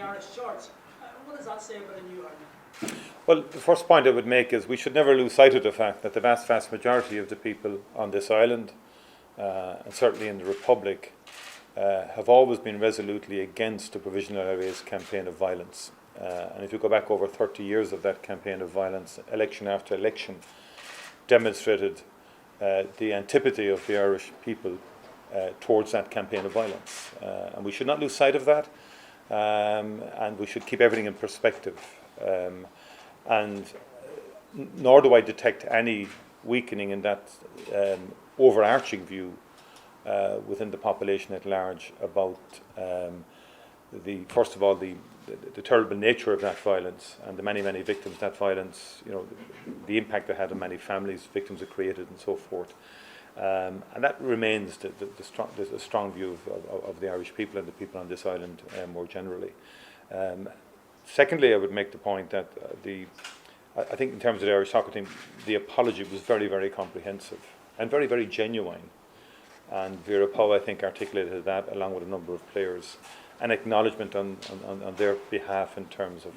Irish Church. What does that say about a new Ireland? Well, the first point I would make is we should never lose sight of the fact that the vast majority of the people on this island, and certainly in the Republic, have always been resolutely against the Provisional IRA's campaign of violence. And if you go back over 30 years of that campaign of violence, election after election demonstrated the antipathy of the Irish people towards that campaign of violence. And we should not lose sight of that, and we should keep everything in perspective. And nor do I detect any weakening in that overarching view within the population at large about first of all the terrible nature of that violence and the many victims that violence, the impact it had on many families, victims it created, and so forth. And that remains the strong view of the Irish people and the people on this island more generally. Secondly, I would make the point that I think in terms of the Irish soccer team, the apology was very comprehensive and very genuine. And Vera Pauw, I think, articulated that along with a number of players, an acknowledgement on their behalf in terms of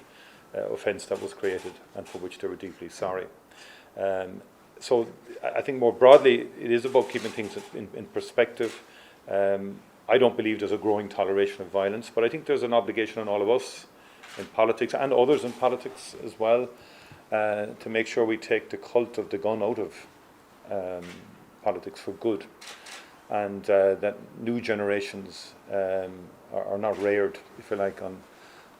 offence that was created and for which they were deeply sorry. So I think more broadly, it is about keeping things in perspective. I don't believe there's a growing toleration of violence, but I think there's an obligation on all of us in politics and others in politics as well to make sure we take the cult of the gun out of politics for good, and that new generations are not reared, if you like, on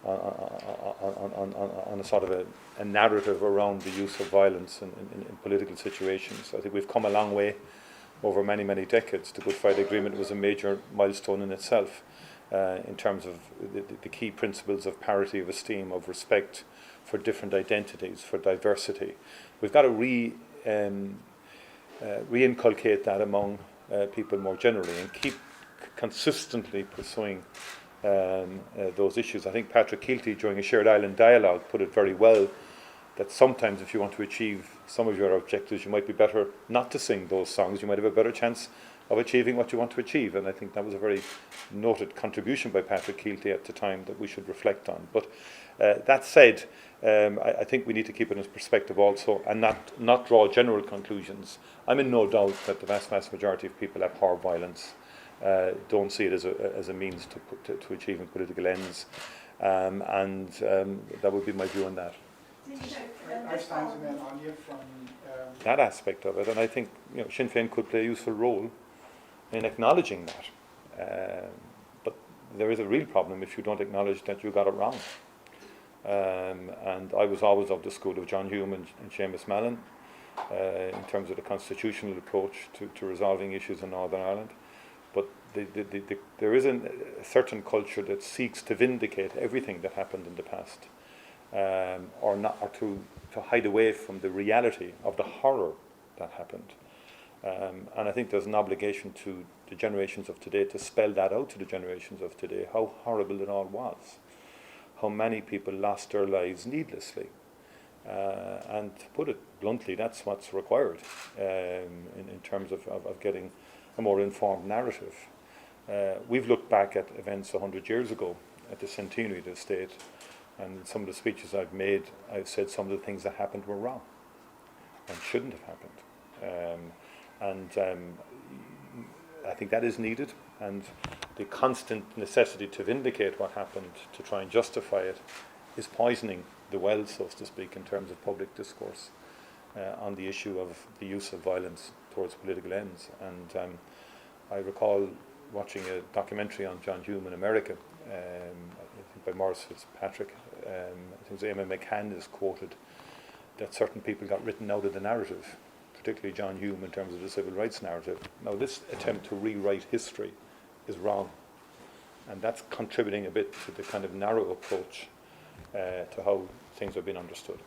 a sort of a narrative around the use of violence in political situations. I think we've come a long way over many decades. The Good Friday Agreement was a major milestone in itself in terms of the key principles of parity of esteem, of respect for different identities, for diversity. We've got to re-inculcate that among people more generally and keep consistently pursuing those issues. I think Patrick Keelty, during a Shared Island dialogue, put it very well, that sometimes if you want to achieve some of your objectives, you might be better not to sing those songs. You might have a better chance of achieving what you want to achieve. And I think that was a very noted contribution by Patrick Keelty at the time that we should reflect on. But that said, I think we need to keep it in perspective also and not draw general conclusions. I'm in no doubt that the vast majority of people abhor violence, don't see it as a means to achieving political ends, and that would be my view on that. That aspect of it, and I think Sinn Féin could play a useful role in acknowledging that. But there is a real problem if you don't acknowledge that you got it wrong. And I was always of the school of John Hume and Seamus Mallon in terms of the constitutional approach to resolving issues in Northern Ireland. But there is a certain culture that seeks to vindicate everything that happened in the past, or to hide away from the reality of the horror that happened. And I think there's an obligation to the generations of today to spell that out to the generations of today, how horrible it all was, how many people lost their lives needlessly. And to put it bluntly, that's what's required in terms of getting a more informed narrative. We've looked back at events 100 years ago at the centenary of the state, and in some of the speeches I've made, I've said some of the things that happened were wrong and shouldn't have happened. I think that is needed, and the constant necessity to vindicate what happened, to try and justify it, is poisoning the well, so to speak, in terms of public discourse on the issue of the use of violence towards political ends. And I recall watching a documentary on John Hume in America, I think by Maurice Fitzpatrick. I think Emma McCann is quoted that certain people got written out of the narrative, particularly John Hume in terms of the civil rights narrative. Now, this attempt to rewrite history is wrong, and that's contributing a bit to the kind of narrow approach to how things have been understood.